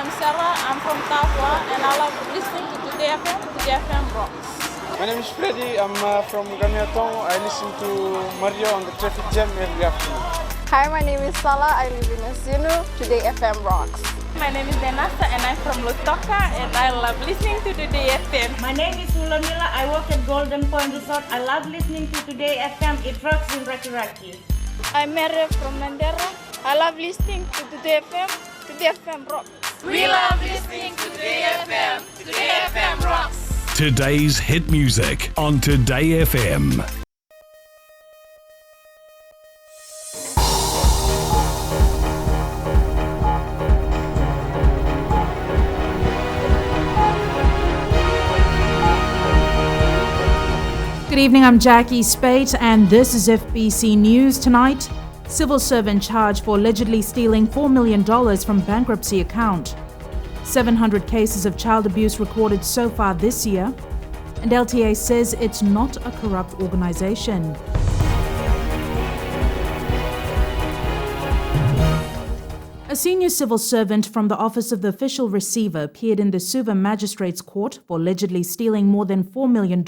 I'm Sarah, I'm from Tafwa, and I love listening to Today FM. Today FM rocks. My name is Freddy, I'm from Gamiatong. I listen to Mario on the traffic jam every afternoon. Hi, my name is Salah, I live in Asinu. Today FM rocks. My name is Denasa, and I'm from Lutoka, and I love listening to Today FM. My name is Hulamila, I work at Golden Point Resort. I love listening to Today FM. It rocks in Raki Raki. I'm Mary from Mandera. I love listening to Today FM. Today FM rocks. We love listening to Today FM. Today FM rocks. Today's hit music on Today FM. Good evening, I'm Jackie Spate and this is FBC News Tonight. Civil servant charged for allegedly stealing $4 million from bankruptcy account. 700 cases of child abuse recorded so far this year. And LTA says it's not a corrupt organization. A senior civil servant from the Office of the Official Receiver appeared in the Suva Magistrates Court for allegedly stealing more than $4 million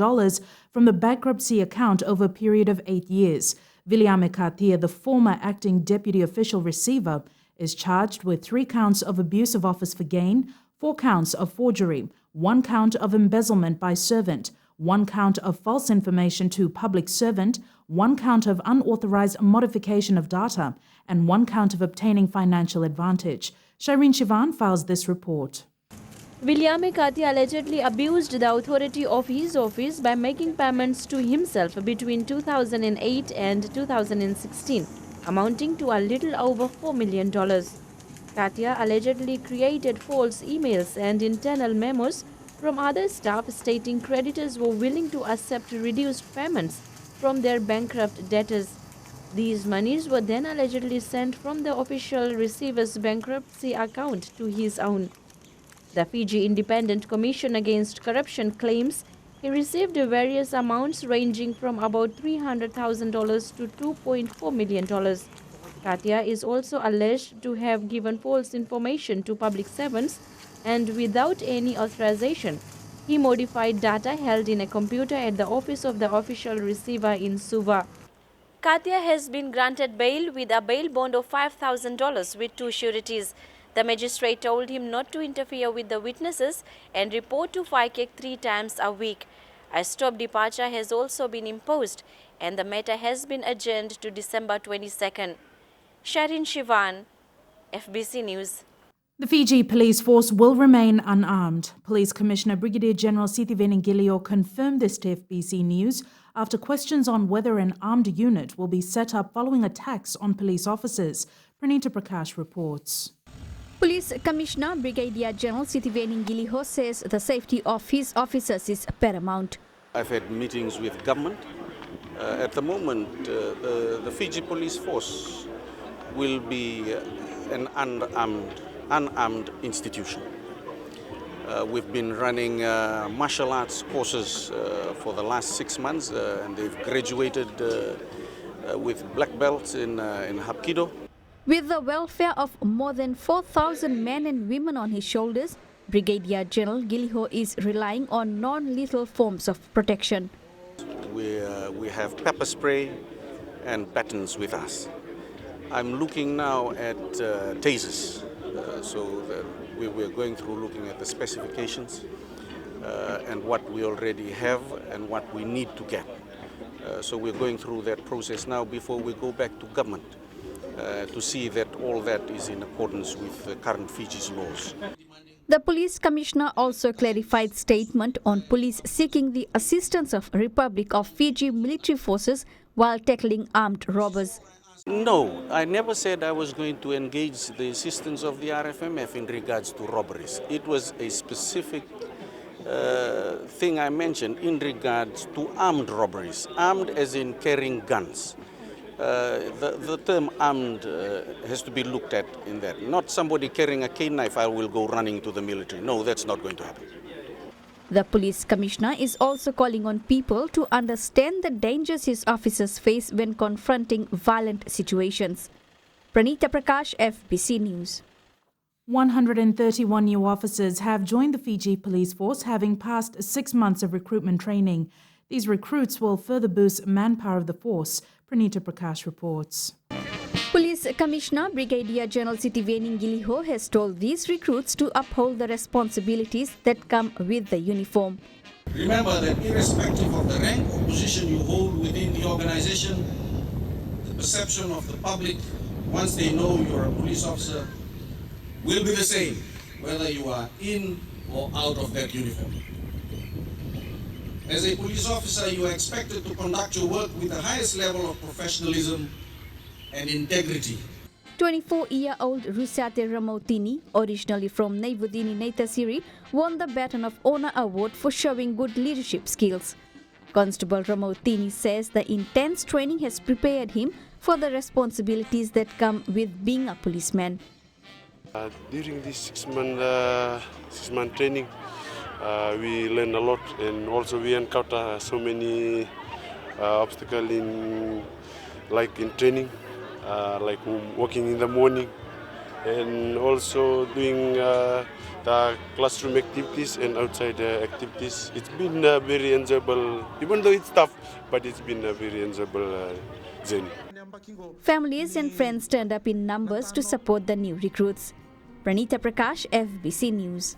from the bankruptcy account over a period of 8 years. Viliame Katia, the former acting deputy official receiver, is charged with 3 counts of abuse of office for gain, 4 counts of forgery, 1 count of embezzlement by servant, 1 count of false information to public servant, 1 count of unauthorized modification of data, and 1 count of obtaining financial advantage. Shireen Shivan files this report. Viliame Katia allegedly abused the authority of his office by making payments to himself between 2008 and 2016, amounting to a little over $4 million. Katia allegedly created false emails and internal memos from other staff stating creditors were willing to accept reduced payments from their bankrupt debtors. These monies were then allegedly sent from the official receiver's bankruptcy account to his own. The Fiji Independent Commission Against Corruption claims he received various amounts ranging from about $300,000 to $2.4 million. Katia is also alleged to have given false information to public servants and without any authorization. He modified data held in a computer at the office of the official receiver in Suva. Katia has been granted bail with a bail bond of $5,000 with 2 sureties. The magistrate told him not to interfere with the witnesses and report to FICAC 3 times a week. A stop departure has also been imposed and the matter has been adjourned to December 22nd. Sharin Shivan, FBC News. The Fiji Police Force will remain unarmed. Police Commissioner Brigadier General Sitiveni Ngilio confirmed this to FBC News after questions on whether an armed unit will be set up following attacks on police officers. Pranita Prakash reports. Police Commissioner Brigadier General Sitiveni Ngilio says the safety of his officers is paramount. I've had meetings with government. At the moment, the Fiji Police Force will be an unarmed institution. We've been running martial arts courses for the last 6 months and they've graduated with black belts in Hapkido. With the welfare of more than 4,000 men and women on his shoulders, Brigadier General Ngilio is relying on non-lethal forms of protection. We have pepper spray and batons with us. I'm looking now at tasers. So we're going through looking at the specifications and what we already have and what we need to get. So we're going through that process now before we go back to government to see that all that is in accordance with current Fiji's laws. The police commissioner also clarified statement on police seeking the assistance of Republic of Fiji military forces while tackling armed robbers. No, I never said I was going to engage the assistance of the RFMF in regards to robberies. It was a specific thing I mentioned in regards to armed robberies, armed as in carrying guns. The term armed has to be looked at in that. Not somebody carrying a cane knife, I will go running to the military. No, that's not going to happen. The police commissioner is also calling on people to understand the dangers his officers face when confronting violent situations. Pranita Prakash, FBC News. 131 new officers have joined the Fiji police force, having passed 6 months of recruitment training. These recruits will further boost manpower of the force. Pranita Prakash reports. Police Commissioner Brigadier General Sitivening Giliho has told these recruits to uphold the responsibilities that come with the uniform. Remember that irrespective of the rank or position you hold within the organization, the perception of the public, once they know you're a police officer, will be the same, whether you are in or out of that uniform. As a police officer, you are expected to conduct your work with the highest level of professionalism and integrity. 24-year-old Rusate Ramotini, originally from Naivudini Naitasiri, won the Baton of Honor Award for showing good leadership skills. Constable Ramotini says the intense training has prepared him for the responsibilities that come with being a policeman. During this 6-month training, we learn a lot, and also we encounter so many obstacles in training, like working in the morning, and also doing the classroom activities and outside activities. It's been very enjoyable, even though it's tough, but it's been a very enjoyable journey. Families and friends turned up in numbers to support the new recruits. Pranita Prakash, FBC News.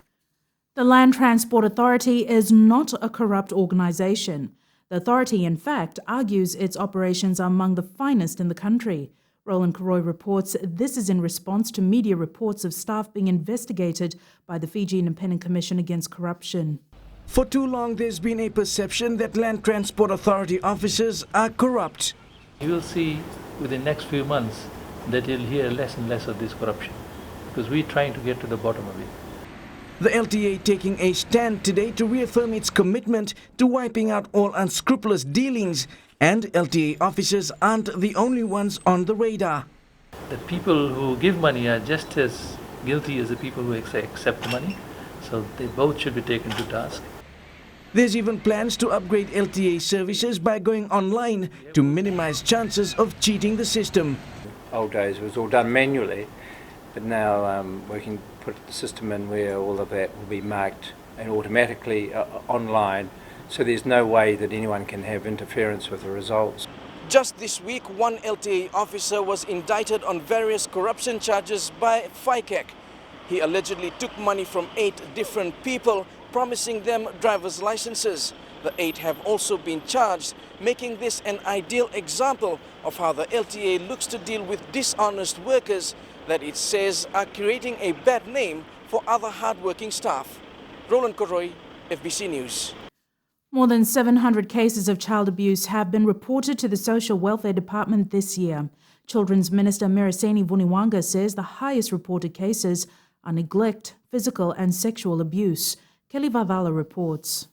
The Land Transport Authority is not a corrupt organisation. The authority, in fact, argues its operations are among the finest in the country. Roland Karoy reports this is in response to media reports of staff being investigated by the Fiji Independent Commission Against Corruption. For too long, there's been a perception that Land Transport Authority officers are corrupt. You will see within the next few months that you'll hear less and less of this corruption, because we're trying to get to the bottom of it. The LTA taking a stand today to reaffirm its commitment to wiping out all unscrupulous dealings, and LTA officers aren't the only ones on the radar. The people who give money are just as guilty as the people who accept money, so they both should be taken to task. There's even plans to upgrade LTA services by going online to minimize chances of cheating the system. Old days it was all done manually, but now we can put the system in where all of that will be marked and automatically online, so there's no way that anyone can have interference with the results. Just this week, one LTA officer was indicted on various corruption charges by FICAC. He allegedly took money from 8 different people, promising them driver's licenses. The 8 have also been charged, making this an ideal example of how the LTA looks to deal with dishonest workers that it says are creating a bad name for other hardworking staff. Roland Koroy, FBC News. More than 700 cases of child abuse have been reported to the Social Welfare Department this year. Children's Minister Mereseni Vuniwanga says the highest reported cases are neglect, physical and sexual abuse. Kelly Vavala reports.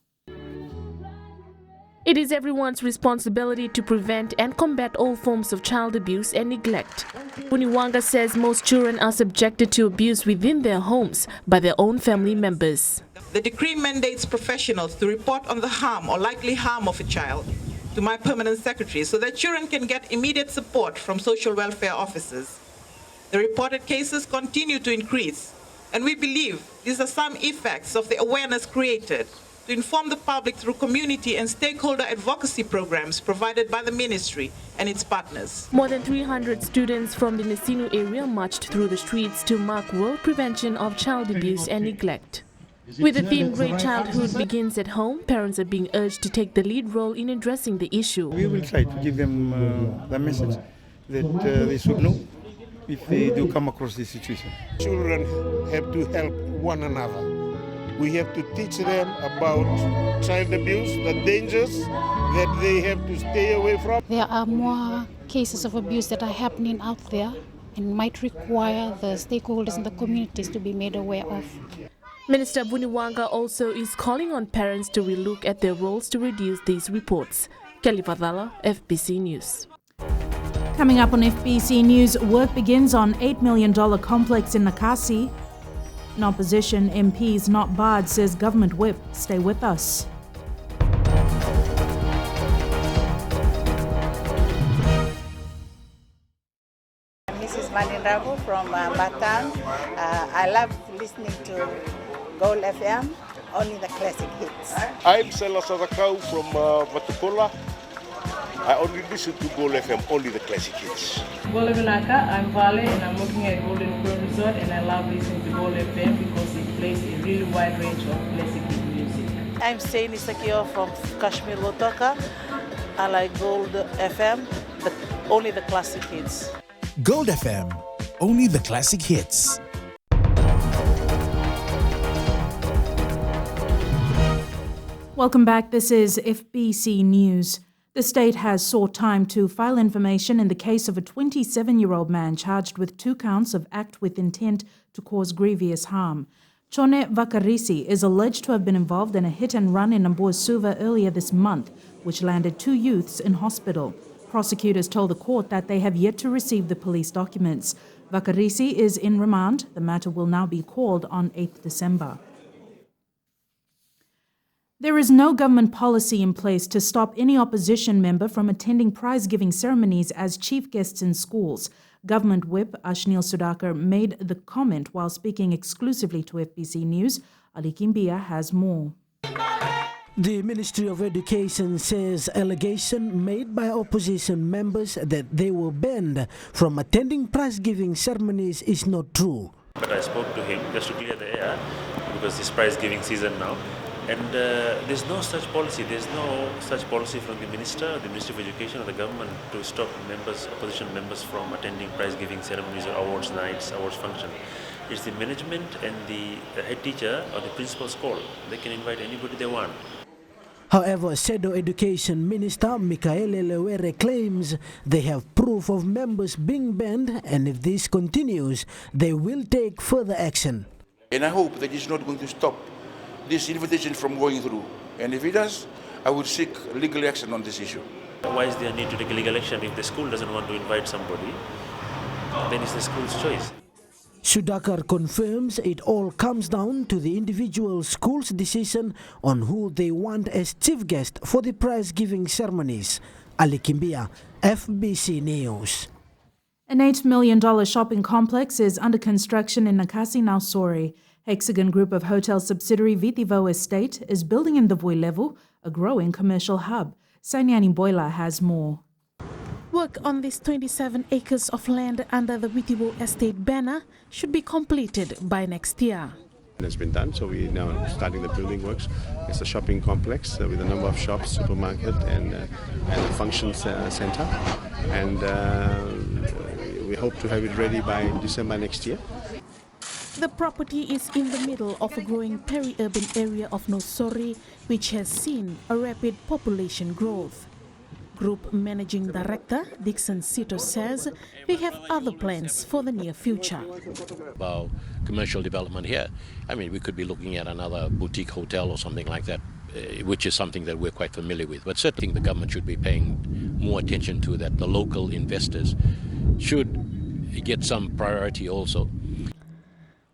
It is everyone's responsibility to prevent and combat all forms of child abuse and neglect. Vuniwanga says most children are subjected to abuse within their homes by their own family members. The decree mandates professionals to report on the harm or likely harm of a child to my permanent secretary so that children can get immediate support from social welfare officers. The reported cases continue to increase, and we believe these are some effects of the awareness created to inform the public through community and stakeholder advocacy programs provided by the ministry and its partners. More than 300 students from the Nisinu area marched through the streets to mark World Prevention of Child Abuse and Neglect. With the theme Great Childhood Begins at Home, parents are being urged to take the lead role in addressing the issue. We will try to give them the message that they should know if they do come across this situation. Children have to help one another. We have to teach them about child abuse, the dangers that they have to stay away from. There are more cases of abuse that are happening out there and might require the stakeholders in the communities to be made aware of. Minister Vuniwanga also is calling on parents to relook at their roles to reduce these reports. Kelly Vadala, FBC News. Coming up on FBC News, work begins on $8 million complex in Nakasi. In opposition, MPs not barred, says government whip. Stay with us. Mrs. Vanilla Rabu from Batang. I love listening to Gold FM, only the classic hits. I'm Sela Sadakau from Vatukola. I only listen to Gold FM, only the classic hits. Gold Naka, I'm Vale and I'm working at Golden Point Resort, and I love listening to Gold FM because it plays a really wide range of classic hit music. I'm Saini Sakio from Kashmir Lotoka. I like Gold FM, but only the classic hits. Gold FM, only the classic hits. Welcome back. This is FBC News. The state has sought time to file information in the case of a 27-year-old man charged with 2 counts of act with intent to cause grievous harm. Chone Vakarisi is alleged to have been involved in a hit-and-run in Namboa Suva earlier this month, which landed 2 youths in hospital. Prosecutors told the court that they have yet to receive the police documents. Vakarisi is in remand. The matter will now be called on 8th December. There is no government policy in place to stop any opposition member from attending prize-giving ceremonies as chief guests in schools. Government Whip Ashnil Sudhakar made the comment while speaking exclusively to FBC News. Ali Kimbia has more. The Ministry of Education says allegation made by opposition members that they were banned from attending prize-giving ceremonies is not true. But I spoke to him just to clear the air because it's prize-giving season now. And there's no such policy. There's no such policy from the Ministry of Education or the government to stop opposition members from attending prize-giving ceremonies or awards nights, awards function. It's the management and the head teacher or the principal's call. They can invite anybody they want. However, Shadow Education Minister Michaele Lewere claims they have proof of members being banned, and if this continues, they will take further action. And I hope that it's not going to stop this invitation from going through. And if it does, I would seek legal action on this issue. Why is there a need to take legal action if the school doesn't want to invite somebody? Then it's the school's choice. Sudhakar confirms it all comes down to the individual school's decision on who they want as chief guest for the prize-giving ceremonies. Ali Kimbia, FBC News. An $8 million shopping complex is under construction in Nakasi Nausori. Hexagon Group of Hotel subsidiary Vitivo Estate is building in the Vuilevu, a growing commercial hub. Sanyani Boila has more. Work on this 27 acres of land under the Vitivo Estate banner should be completed by next year. It has been done, so we're now starting the building works. It's a shopping complex with a number of shops, supermarket and a function center. And we hope to have it ready by December next year. The property is in the middle of a growing peri-urban area of Nosori, which has seen a rapid population growth. Group Managing Director Dixon Sito says they have other plans for the near future. About commercial development here, I mean, we could be looking at another boutique hotel or something like that, which is something that we're quite familiar with. But certainly the government should be paying more attention to that. The local investors should get some priority also.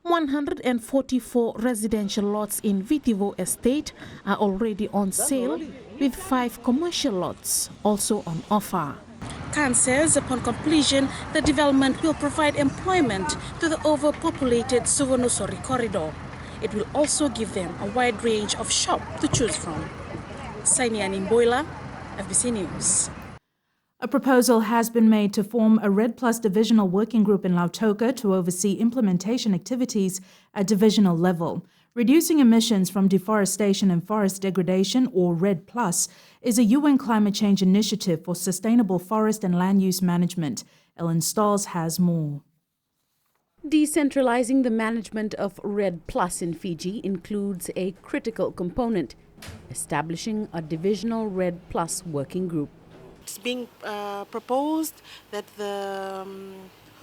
144 residential lots in Vitivo Estate are already on sale, with 5 commercial lots also on offer. Khan says upon completion, the development will provide employment to the overpopulated Suva-Nosori corridor. It will also give them a wide range of shops to choose from. Sainiani Boila, FBC News. A proposal has been made to form a Red Plus divisional working group in Lautoka to oversee implementation activities at divisional level. Reducing emissions from deforestation and forest degradation, or Red Plus, is a UN climate change initiative for sustainable forest and land use management. Ellen Stalls has more. Decentralizing the management of Red Plus in Fiji includes a critical component, establishing a divisional Red Plus working group. It's being proposed that the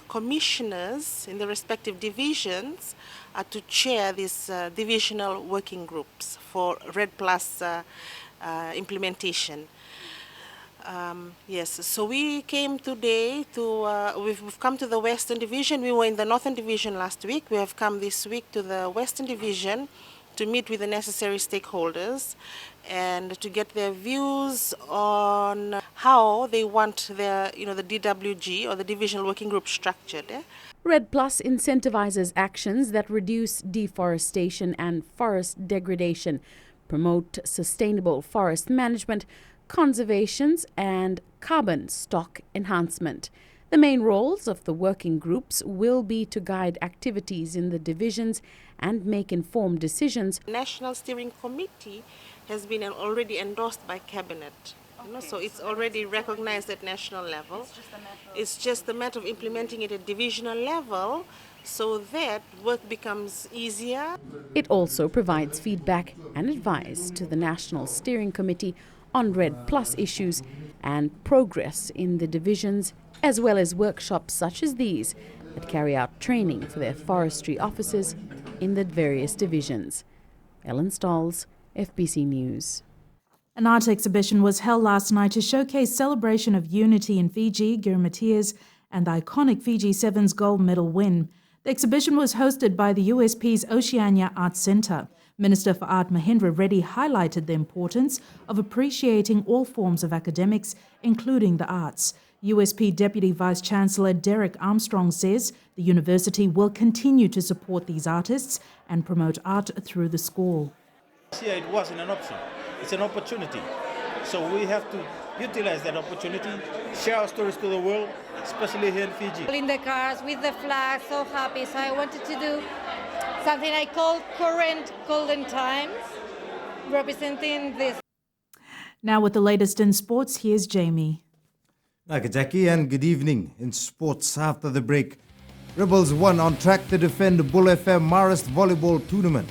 commissioners in the respective divisions are to chair these divisional working groups for Red Plus implementation. Yes, so we came today to, we've come to the Western Division. We were in the Northern Division last week. We have come this week to the Western Division to meet with the necessary stakeholders and to get their views on how they want their, the DWG or the Divisional Working Group structured. Red Plus incentivizes actions that reduce deforestation and forest degradation, promote sustainable forest management, conservations, and carbon stock enhancement. The main roles of the working groups will be to guide activities in the divisions and make informed decisions. The National Steering Committee has been already endorsed by Cabinet. So it's already recognized at national level. It's just a matter of implementing it at divisional level so that work becomes easier. It also provides feedback and advice to the National Steering Committee on Red Plus issues and progress in the divisions, as well as workshops such as these that carry out training for their forestry officers in the various divisions. Ellen Stolz, FBC News. An art exhibition was held last night to showcase celebration of unity in Fiji, Girmatias, and the iconic Fiji Sevens gold medal win. The exhibition was hosted by the USP's Oceania Arts Centre. Minister for Art Mahendra Reddy highlighted the importance of appreciating all forms of academics, including the arts. USP Deputy Vice-Chancellor Derek Armstrong says the university will continue to support these artists and promote art through the school. Here it wasn't an option, it's an opportunity. So we have to utilize that opportunity, share our stories to the world, especially here in Fiji. In the cars with the flag, so happy. So I wanted to do something I call current golden times, representing this. Now with the latest in sports, here's Jamie. Like Jackie, and good evening. In sports after the break, Rebels won on track to defend the Bull FM Marist Volleyball Tournament.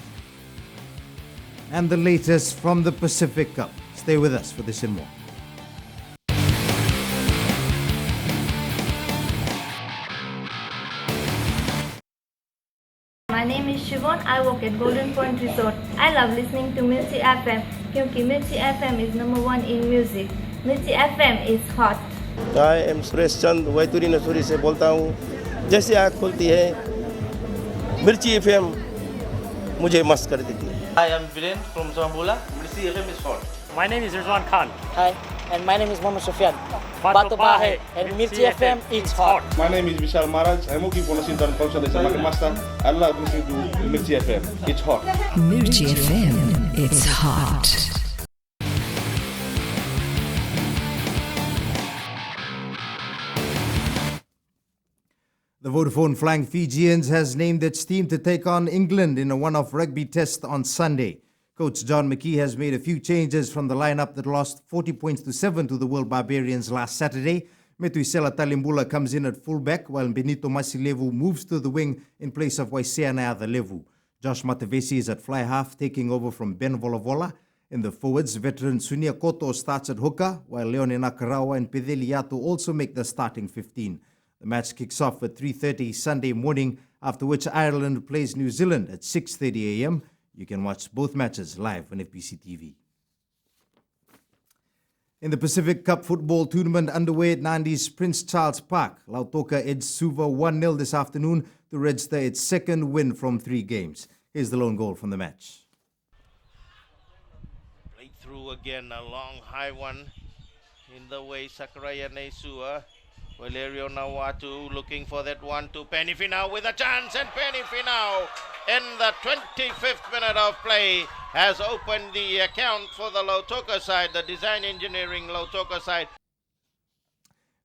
And the latest from the Pacific Cup. Stay with us for this and more. My name is Siobhan. I work at Golden Point Resort. I love listening to Mirchi FM because Mirchi FM is #1 in music. Mirchi FM is hot. I am Suresh Chand वैतुरी नसूरी से बोलता हूँ। जैसे आँख खुलती है मिर्ची FM मुझे मस्त कर देती है। Hi, I'm Viren from Zambula. Mirchi FM is hot. My name is Rizwan Khan. Hi, and my name is Mohammed Sufyan. Batu Bahe, and Mirchi FM is hot. My name is Vishal Maharaj. I'm working for Nasintan Council as a market master. I love listening to Mirchi FM. It's hot. Mirchi FM, it's hot. The Vodafone Flying Fijians has named its team to take on England in a one-off rugby test on Sunday. Coach John McKee has made a few changes from the lineup that lost 40 points to 7 to the World Barbarians last Saturday. Metuisela Talimbula comes in at fullback, while Benito Masilevu moves to the wing in place of Waiseana Levu. Josh Matavesi is at fly half, taking over from Ben Volavola. In the forwards, veteran Sunia Koto starts at hooker, while Leone Nakarawa and Pedeli Yato also make the starting 15. The match kicks off at 3:30 Sunday morning, after which Ireland plays New Zealand at 6:30 a.m. You can watch both matches live on FBC TV. In the Pacific Cup football tournament underway at Nandi's Prince Charles Park, Lautoka edged Suva 1-0 this afternoon to register its second win from 3 games. Here's the lone goal from the match. Played through again, a long high one in the way Sakuraya Nesua. Valerio Nawatu looking for that one to Penny Finau with a chance, and Penny Finau in the 25th minute of play has opened the account for the Lautoka side, the design engineering Lautoka side.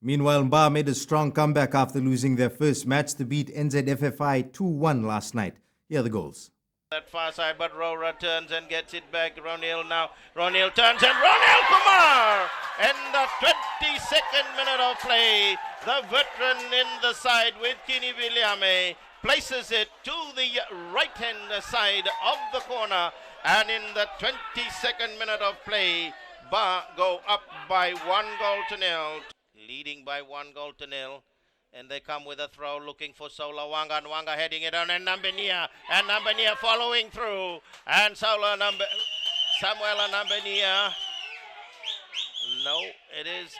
Meanwhile, Mba made a strong comeback after losing their first match to beat NZFFI 2-1 last night. Here are the goals. That far side, but Rora turns and gets it back. Ronil now. Ronil turns and Ronil Kumar! In the 22nd minute of play, the veteran in the side with Kini Viliame places it to the right-hand side of the corner. And in the 22nd minute of play, Ba go up by 1-0. Leading by 1-0. And they come with a throw looking for Sola Wanga, and Wanga heading it on, and Nambania following through, and Samuel Nambania. No, it is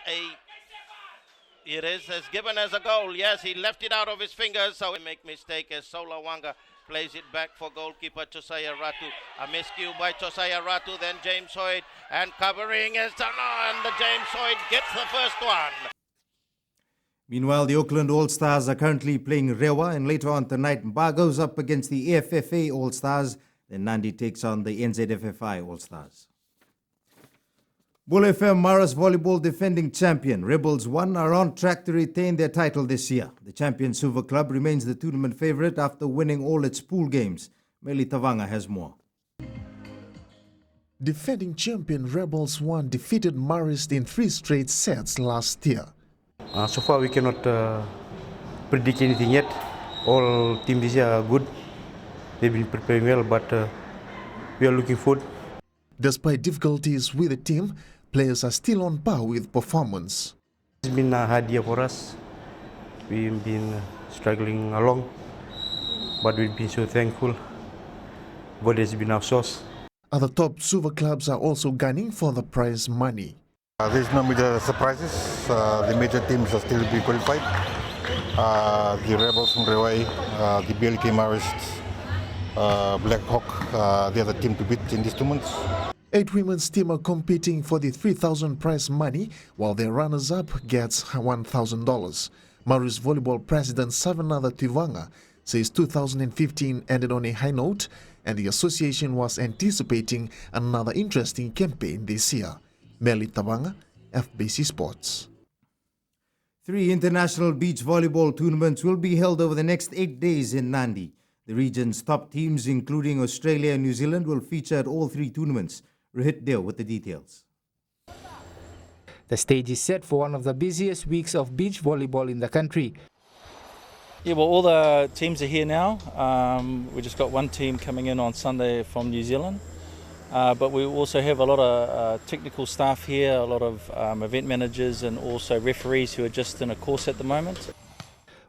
given as a goal. Yes, he left it out of his fingers, so he make mistake as Sola Wanga plays it back for goalkeeper Tosaya Ratu. A miscue by Tosaya Ratu, then James Hoyt, and covering is and the James Hoyt gets the first one. Meanwhile, the Auckland All-Stars are currently playing Rewa, and later on tonight, Mba goes up against the AFFA All-Stars, then Nandi takes on the NZFFI All-Stars. Bull FM Maras Volleyball defending champion Rebels 1 are on track to retain their title this year. The champion Suva club remains the tournament favourite after winning all its pool games. Meli Tavanga has more. Defending champion Rebels 1 defeated Marist in 3 straight sets last year. So far we cannot predict anything yet. All teams this year are good. They've been preparing well, but we are looking forward. Despite difficulties with the team, players are still on par with performance. It's been a hard year for us. We've been struggling along, but we've been so thankful. God has been our source. Other top Suva clubs are also gunning for the prize money. There's no major surprises. The major teams are still being qualified. The Rebels from Rewai, the BLK Marists, Black Hawk, the other team to beat in these tournaments. 8 women's team are competing for the $3,000 prize money, while their runners-up gets $1,000. Marist Volleyball President Savanatha Tivanga says 2015 ended on a high note, and the association was anticipating another interesting campaign this year. Meli Tabanga, FBC Sports. 3 international beach volleyball tournaments will be held over the next 8 days in Nandi. The region's top teams, including Australia and New Zealand, will feature at all 3 tournaments. Rohit Deo with the details. The stage is set for one of the busiest weeks of beach volleyball in the country. Yeah, well, all the teams are here now. We just got one team coming in on Sunday from New Zealand. But we also have a lot of technical staff here, a lot of event managers and also referees who are just in a course at the moment.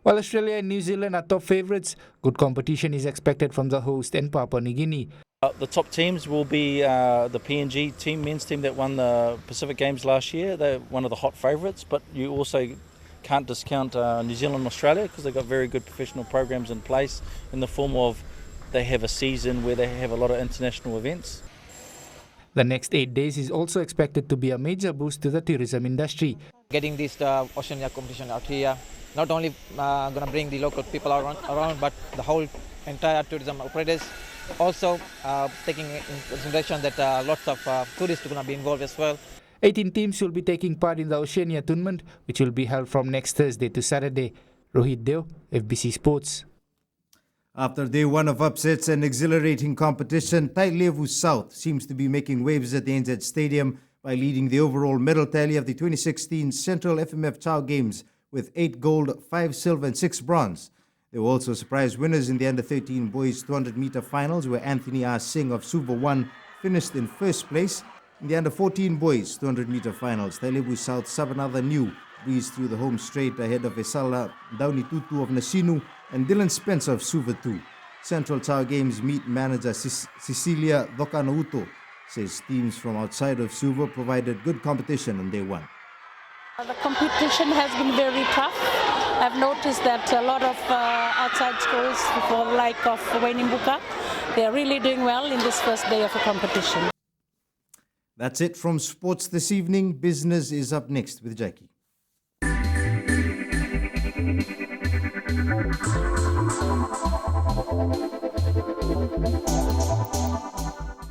While Australia and New Zealand are top favourites, good competition is expected from the host and Papua New Guinea. The top teams will be the PNG team, men's team that won the Pacific Games last year. They're one of the hot favourites, but you also can't discount New Zealand and Australia because they've got very good professional programs in place in the form of they have a season where they have a lot of international events. The next 8 days is also expected to be a major boost to the tourism industry. Getting this Oceania competition out here, not only going to bring the local people around, but the whole entire tourism operators. Also taking in consideration that lots of tourists are going to be involved as well. 18 teams will be taking part in the Oceania tournament, which will be held from next Thursday to Saturday. Rohit Deo, FBC Sports. After day 1 of upsets and exhilarating competition, Tailevu South seems to be making waves at the NZ Stadium by leading the overall medal tally of the 2016 Central FMF Chow Games with 8 gold, 5 silver and 6 bronze. There were also surprise winners in the under-13 boys 200-meter finals where Anthony R. Singh of Suva 1 finished in first place. In the under-14 boys 200-meter finals, Tailevu South Savanatha New breezed through the home straight ahead of Esala Dauni Tutu of Nasinu and Dylan Spencer of Suva 2. Central Chow Games meet manager Cecilia Dokanouto says teams from outside of Suva provided good competition on day 1. The competition has been very tough. I've noticed that a lot of outside schools, for the like of Wainimbuka, they are really doing well in this first day of a competition. That's it from sports this evening. Business is up next with Jackie.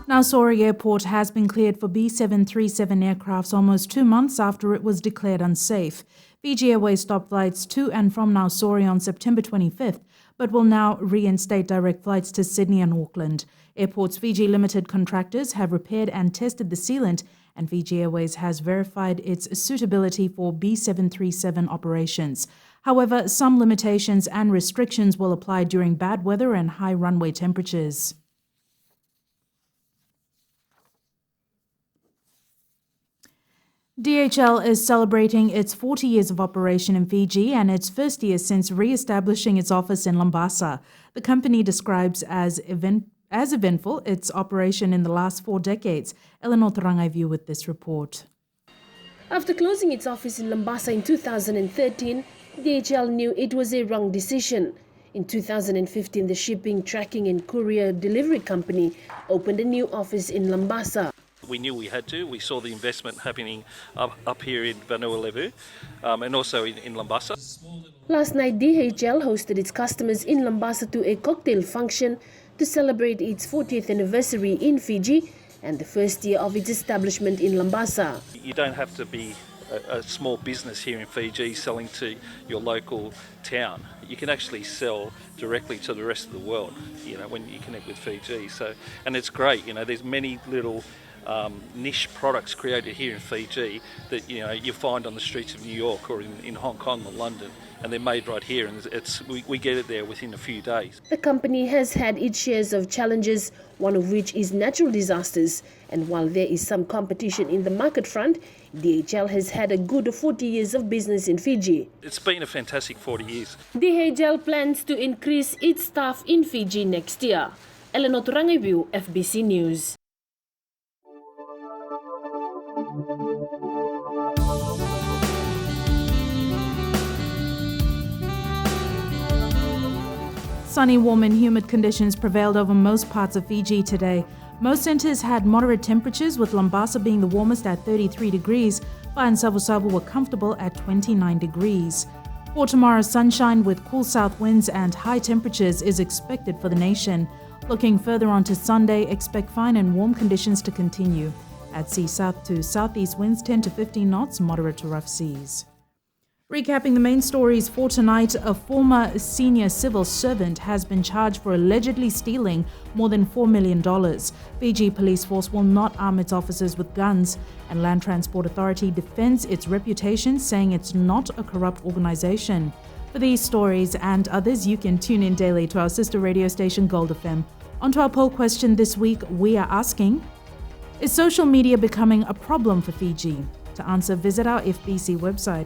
Nausori Airport has been cleared for B737 aircrafts almost 2 months after it was declared unsafe. Fiji Airways stopped flights to and from Nausori on September 25th, but will now reinstate direct flights to Sydney and Auckland. Airports Fiji Limited contractors have repaired and tested the sealant, and Fiji Airways has verified its suitability for B737 operations. However, some limitations and restrictions will apply during bad weather and high runway temperatures. DHL is celebrating its 40 years of operation in Fiji and its first year since re-establishing its office in Lambasa. The company describes as eventful its operation in the last 4 decades. Eleanor Tarangaivu with this report. After closing its office in Lambasa in 2013, DHL knew it was a wrong decision. In 2015, the shipping, tracking and courier delivery company opened a new office in Lambasa. We knew we had to. We saw the investment happening up here in Vanua Levu and also in Lambasa. Last night, DHL hosted its customers in Lambasa to a cocktail function to celebrate its 40th anniversary in Fiji and the first year of its establishment in Lambasa. You don't have to be a small business here in Fiji selling to your local town. You can actually sell directly to the rest of the world, when you connect with Fiji. And it's great, there's many little niche products created here in Fiji that you find on the streets of New York or in Hong Kong or London, and they're made right here, and we get it there within a few days. The company has had its shares of challenges, one of which is natural disasters, and while there is some competition in the market front, DHL has had a good 40 years of business in Fiji. It's been a fantastic 40 years. DHL plans to increase its staff in Fiji next year. Eleanor Turangayu, FBC News. Sunny, warm and humid conditions prevailed over most parts of Fiji today. Most centres had moderate temperatures, with Lambasa being the warmest at 33 degrees. Pai and Savu were comfortable at 29 degrees. For tomorrow, sunshine with cool south winds and high temperatures is expected for the nation. Looking further on to Sunday, expect fine and warm conditions to continue. At sea, south to southeast winds 10 to 15 knots, moderate to rough seas. Recapping the main stories for tonight, a former senior civil servant has been charged for allegedly stealing more than $4 million. Fiji Police Force will not arm its officers with guns, and Land Transport Authority defends its reputation, saying it's not a corrupt organization. For these stories and others, you can tune in daily to our sister radio station Gold FM. On to our poll question this week, we are asking, is social media becoming a problem for Fiji? To answer, visit our FBC website.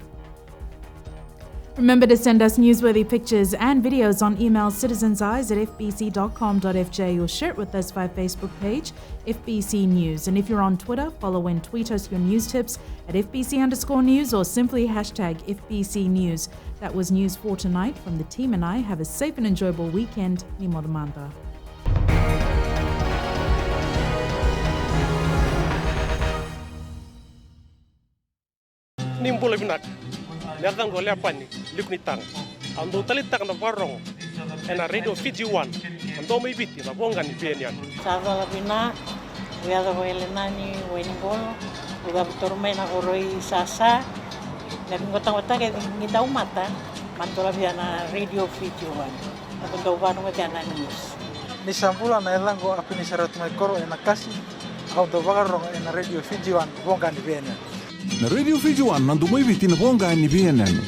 Remember to send us newsworthy pictures and videos on email citizenseyes@fbc.com.fj or share it with us via Facebook page, FBC News. And if you're on Twitter, follow and tweet us your news tips at FBC_news or simply hashtag FBC News. That was news for tonight from the team and I. Have a safe and enjoyable weekend. Ni Modamanda. Nimbul binak. Nerdan golea pani, luknitang. Ando talitang na barong. And a radio Fiji 1. Ando may biti na bonga ni Pienian. Sada la bina, uada ko elenani weningolo, uda tormay na koroi sasa. Nabingotang-otang ngitaw mata, mantola biana radio Fiji 1. Napundaw ba nung na news. Ni sampula na elang ko apini sarat may koro na kasi. Au do bagarong na radio Fiji 1 bonga ni Pienian. Na Radio Fiji 1 nandu may biti na bonga ni BNN.